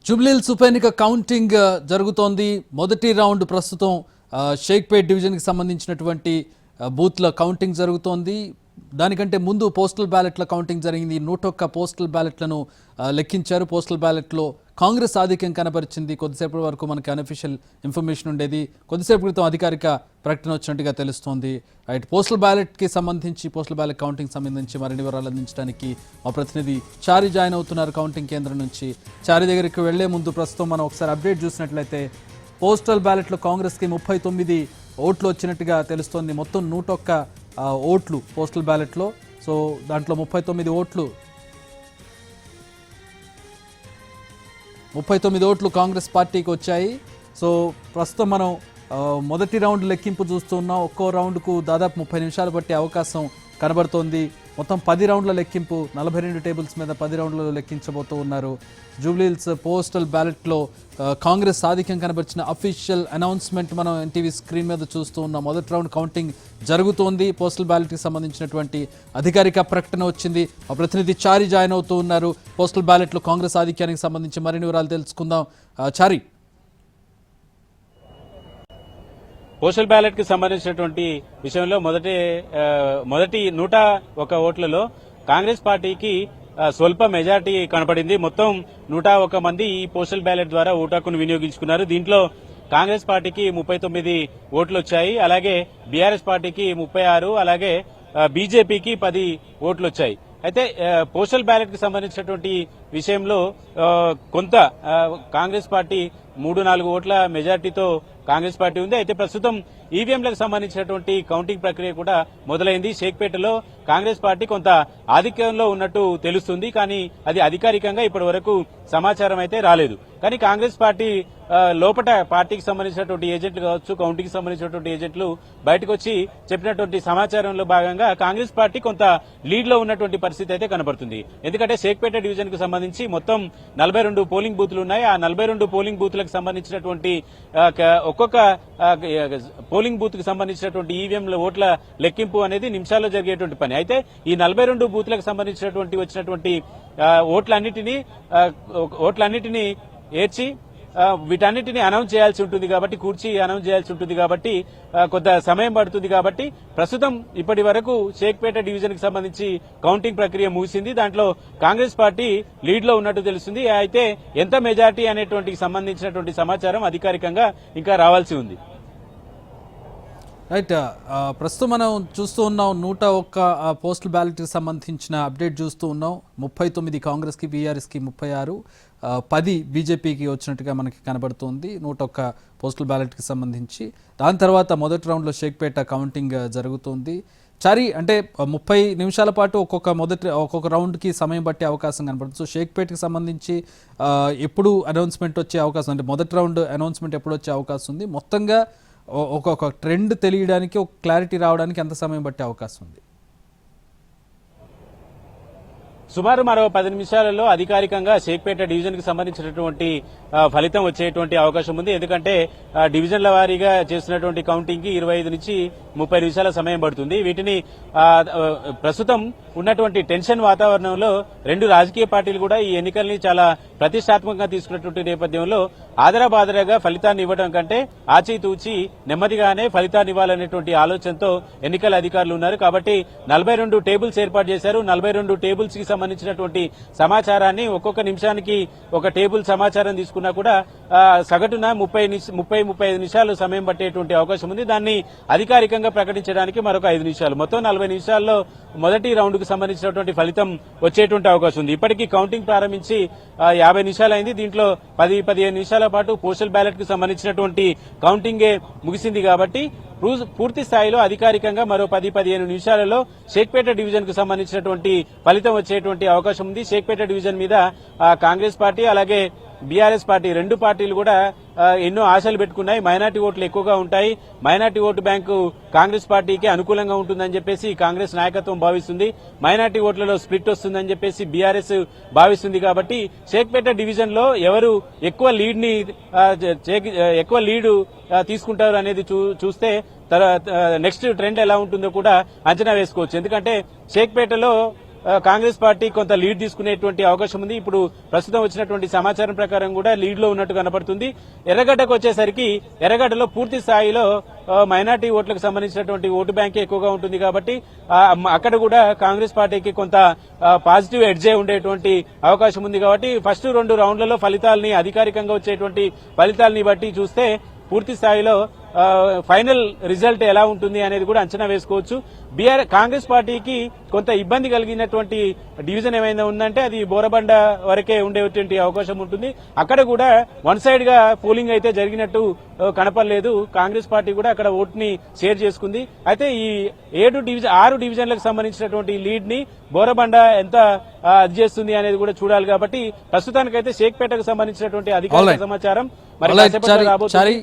జూబ్లీహిల్స్ ఉప ఎన్నిక కౌంటింగ్ జరుగుతోంది. మొదటి రౌండ్ ప్రస్తుతం షేక్పేట్ డివిజన్కి సంబంధించినటువంటి బూత్ల కౌంటింగ్ జరుగుతోంది. దానికంటే ముందు పోస్టల్ బ్యాలెట్ల కౌంటింగ్ జరిగింది. 101 పోస్టల్ బ్యాలెట్లను లెక్కించారు. పోస్టల్ బ్యాలెట్లో కాంగ్రెస్ ఆధిక్యం కనబరిచింది. కొద్దిసేపటి వరకు మనకి అన్అఫీషియల్ ఇన్ఫర్మేషన్ ఉండేది. కొద్దిసేపు క్రితం అధికారిక ప్రకటన వచ్చినట్టుగా తెలుస్తోంది. రైట్, పోస్టల్ బ్యాలెట్కి సంబంధించి పోస్టల్ బ్యాలెట్ కౌంటింగ్ సంబంధించి మరిన్ని వివరాలు అందించడానికి మా ప్రతినిధి చారి జాయిన్ అవుతున్నారు కౌంటింగ్ కేంద్రం నుంచి. చారి దగ్గరికి వెళ్లే ముందు ప్రస్తుతం మనం ఒకసారి అప్డేట్ చూసినట్లయితే పోస్టల్ బ్యాలెట్లో కాంగ్రెస్కి 39 ఓట్లు వచ్చినట్టుగా తెలుస్తోంది. మొత్తం 101 ఓట్లు పోస్టల్ బ్యాలెట్లో. సో దాంట్లో 39 ఓట్లు కాంగ్రెస్ పార్టీకి వచ్చాయి. సో ప్రస్తుతం మనం మొదటి రౌండ్ లెక్కింపు చూస్తున్నాం. ఒక్కో రౌండ్కు దాదాపు 30 నిమిషాలు పట్టే అవకాశం కనబడుతోంది. మొత్తం 10 రౌండ్ల లెక్కింపు, 42 టేబుల్స్ మీద 10 రౌండ్లలో లెక్కించబోతూ ఉన్నారు. జూబ్లీహిల్స్ పోస్టల్ బ్యాలెట్లో కాంగ్రెస్ ఆధిక్యం కనబరిచిన అఫీషియల్ అనౌన్స్మెంట్ మనం ఎన్టీవీ స్క్రీన్ మీద చూస్తూ ఉన్నాం. మొదటి రౌండ్ కౌంటింగ్ జరుగుతోంది. పోస్టల్ బ్యాలెట్కి సంబంధించినటువంటి అధికారిక ప్రకటన వచ్చింది. ఆ ప్రతినిధి చారి జాయిన్ అవుతూ ఉన్నారు. పోస్టల్ బ్యాలెట్లో కాంగ్రెస్ ఆధిక్యానికి సంబంధించి మరిన్ని వివరాలు తెలుసుకుందాం. చారి, పోస్టల్ బ్యాలెట్ కి సంబంధించినటువంటి విషయంలో మొదటి 101 ఓట్లలో కాంగ్రెస్ పార్టీకి స్వల్ప మెజార్టీ కనపడింది. మొత్తం 101 మంది ఈ పోస్టల్ బ్యాలెట్ ద్వారా ఓటు హక్కును వినియోగించుకున్నారు. దీంట్లో కాంగ్రెస్ పార్టీకి 39 ఓట్లు వచ్చాయి. అలాగే బీఆర్ఎస్ పార్టీకి 36, అలాగే బీజేపీకి 10 ఓట్లు వచ్చాయి. అయితే పోస్టల్ బ్యాలెట్ కి సంబంధించినటువంటి విషయంలో కొంత కాంగ్రెస్ పార్టీ 3-4 ఓట్ల మెజార్టీతో కాంగ్రెస్ పార్టీ ఉంది. అయితే ప్రస్తుతం ఈవీఎంలకు సంబంధించినటువంటి కౌంటింగ్ ప్రక్రియ కూడా మొదలైంది. షేక్పేటలో కాంగ్రెస్ పార్టీ కొంత ఆధిక్యంలో ఉన్నట్టు తెలుస్తుంది. కానీ అది అధికారికంగా ఇప్పటి వరకు సమాచారం అయితే రాలేదు. కానీ కాంగ్రెస్ పార్టీ లోపల పార్టీకి సంబంధించినటువంటి ఏజెంట్లు కావచ్చు, కౌంటింగ్ సంబంధించినటువంటి ఏజెంట్లు బయటకు వచ్చి చెప్పినటువంటి సమాచారంలో భాగంగా కాంగ్రెస్ పార్టీ కొంత లీడ్ లో ఉన్నటువంటి పరిస్థితి అయితే కనబడుతుంది. ఎందుకంటే షేక్పేట డివిజన్ కు సంబంధించి మొత్తం 42 పోలింగ్ బూత్లు ఉన్నాయి. ఆ 42 పోలింగ్ బూత్లకు సంబంధించినటువంటి ఒక్కొక్క పోలింగ్ బూత్ కు సంబంధించినటువంటి ఈవీఎంల ఓట్ల లెక్కింపు అనేది నిమిషాల్లో జరిగేటువంటి పని. అయితే ఈ 42 బూత్లకు సంబంధించినటువంటి వచ్చినటువంటి ఓట్లన్నిటినీ ఏర్చి వీటన్నిటిని అనౌన్స్ చేయాల్సి ఉంటుంది కాబట్టి, అనౌన్స్ చేయాల్సి ఉంటుంది కాబట్టి కొంత సమయం పడుతుంది. కాబట్టి ప్రస్తుతం ఇప్పటి వరకు షేక్పేట డివిజన్ కి సంబంధించి కౌంటింగ్ ప్రక్రియ ముగిసింది. దాంట్లో కాంగ్రెస్ పార్టీ లీడ్ లో ఉన్నట్టు తెలుస్తుంది. అయితే ఎంత మెజార్టీ అనేటువంటి సంబంధించినటువంటి సమాచారం అధికారికంగా ఇంకా రావాల్సి ఉంది. రైట్, ప్రస్తుతం మనం చూస్తూ ఉన్నాం 101 పోస్టల్ బ్యాలెట్కి సంబంధించిన అప్డేట్ చూస్తూ ఉన్నాం. 39 కాంగ్రెస్కి, బీఆర్ఎస్కి 36, 10 బీజేపీకి వచ్చినట్టుగా మనకి కనబడుతుంది 101 పోస్టల్ బ్యాలెట్కి సంబంధించి. దాని తర్వాత మొదటి రౌండ్లో షేక్పేట కౌంటింగ్ జరుగుతుంది. చారి, అంటే 30 నిమిషాల పాటు ఒక్కొక్క రౌండ్కి సమయం పట్టే అవకాశం కనబడుతుంది. సో షేక్పేట్కి సంబంధించి ఎప్పుడు అనౌన్స్మెంట్ వచ్చే అవకాశం, అంటే మొదటి రౌండ్ అనౌన్స్మెంట్ ఎప్పుడు వచ్చే అవకాశం ఉంది? మొత్తంగా ఒక ట్రెండ్ తెలియడానికి, ఒక క్లారిటీ రావడానికి ఎంత సమయం పట్టే అవకాశం ఉంది? సుమారు మరో 10 నిమిషాలలో అధికారికంగా షేక్పేట డివిజన్ కి సంబంధించినటువంటి ఫలితం వచ్చేటువంటి అవకాశం ఉంది. ఎందుకంటే డివిజన్ల వారీగా చేస్తున్నటువంటి కౌంటింగ్ కి 25 నుంచి 30 నిమిషాల సమయం పడుతుంది. వీటిని ప్రస్తుతం ఉన్నటువంటి టెన్షన్ వాతావరణంలో 2 రాజకీయ పార్టీలు కూడా ఈ ఎన్నికల్ని చాలా ప్రతిష్టాత్మకంగా తీసుకున్నటువంటి నేపథ్యంలో ఆదరాబాదరాగా ఫలితాన్ని ఇవ్వడం కంటే ఆచితూచి నెమ్మదిగానే ఫలితాన్ని ఇవ్వాలనేటువంటి ఆలోచనతో ఎన్నికల అధికారులు ఉన్నారు. కాబట్టి 42 టేబుల్స్ ఏర్పాటు చేశారు. 42 టేబుల్స్ కి సంబంధించినటువంటి సమాచారాన్ని ఒక్కొక్క నిమిషానికి ఒక టేబుల్ సమాచారం తీసుకున్నా కూడా సగటున 30-35 నిమిషాలు సమయం పట్టేటువంటి అవకాశం ఉంది. దాన్ని అధికారికంగా ప్రకటించడానికి మరొక 5 నిమిషాలు, మొత్తం 40 నిమిషాల్లో మొదటి రౌండ్ కు సంబంధించినటువంటి ఫలితం వచ్చేటువంటి అవకాశం ఉంది. ఇప్పటికీ కౌంటింగ్ ప్రారంభించి 50 నిమిషాలు అయింది. దీంట్లో 10-15 నిమిషాల పాటు పోస్టల్ బ్యాలెట్ కు సంబంధించినటువంటి కౌంటింగే ముగిసింది. కాబట్టి పూర్తి స్థాయిలో అధికారికంగా మరో 10-15 నిమిషాలలో షేక్పేట డివిజన్ కు సంబంధించినటువంటి ఫలితం వచ్చేటువంటి అవకాశం ఉంది. షేక్పేట డివిజన్ మీద కాంగ్రెస్ పార్టీ అలాగే బీఆర్ఎస్ పార్టీ 2 పార్టీలు కూడా ఎన్నో ఆశలు పెట్టుకున్నాయి. మైనార్టీ ఓట్లు ఎక్కువగా ఉంటాయి, మైనార్టీ ఓటు బ్యాంకు కాంగ్రెస్ పార్టీకి అనుకూలంగా ఉంటుందని చెప్పేసి కాంగ్రెస్ నాయకత్వం భావిస్తుంది. మైనార్టీ ఓట్లలో స్ప్లిట్ వస్తుందని చెప్పేసి బీఆర్ఎస్ భావిస్తుంది. కాబట్టి షేక్పేట డివిజన్ లో ఎవరు ఎక్కువ లీడ్ తీసుకుంటారు అనేది చూస్తే నెక్స్ట్ ట్రెండ్ ఎలా ఉంటుందో కూడా అంచనా వేసుకోవచ్చు. ఎందుకంటే షేక్పేటలో కాంగ్రెస్ పార్టీ కొంత లీడ్ తీసుకునేటువంటి అవకాశం ఉంది. ఇప్పుడు ప్రస్తుతం వచ్చినటువంటి సమాచారం ప్రకారం కూడా లీడ్ లో ఉన్నట్టు కనపడుతుంది. ఎర్రగడ్డకు వచ్చేసరికి ఎర్రగడ్డలో పూర్తి స్థాయిలో మైనార్టీ ఓట్లకు సంబంధించినటువంటి ఓటు బ్యాంక్ ఎక్కువగా ఉంటుంది కాబట్టి అక్కడ కూడా కాంగ్రెస్ పార్టీకి కొంత పాజిటివ్ ఎడ్జే ఉండేటువంటి అవకాశం ఉంది. కాబట్టి ఫస్ట్ 2 రౌండ్లలో ఫలితాలని అధికారికంగా వచ్చేటువంటి ఫలితాలని బట్టి చూస్తే పూర్తి స్థాయిలో ఫైనల్ రిజల్ట్ ఎలా ఉంటుంది అనేది కూడా అంచనా వేసుకోవచ్చు. కాంగ్రెస్ పార్టీకి కొంత ఇబ్బంది కలిగినటువంటి డివిజన్ ఏమైనా ఉందంటే అది బోరబండ వరకే ఉండేటువంటి అవకాశం ఉంటుంది. అక్కడ కూడా వన్ సైడ్ గా పోలింగ్ అయితే జరిగినట్టు కనపడలేదు. కాంగ్రెస్ పార్టీ కూడా అక్కడ ఓటుని షేర్ చేసుకుంది. అయితే ఈ 6 డివిజన్లకు సంబంధించినటువంటి లీడ్ ని బోరబండ ఎంత అది చేస్తుంది అనేది కూడా చూడాలి. కాబట్టి ప్రస్తుతానికైతే షేక్పేటకు సంబంధించినటువంటి అధికారిక సమాచారం మరి కాసేపట్లో రాబోతుంది.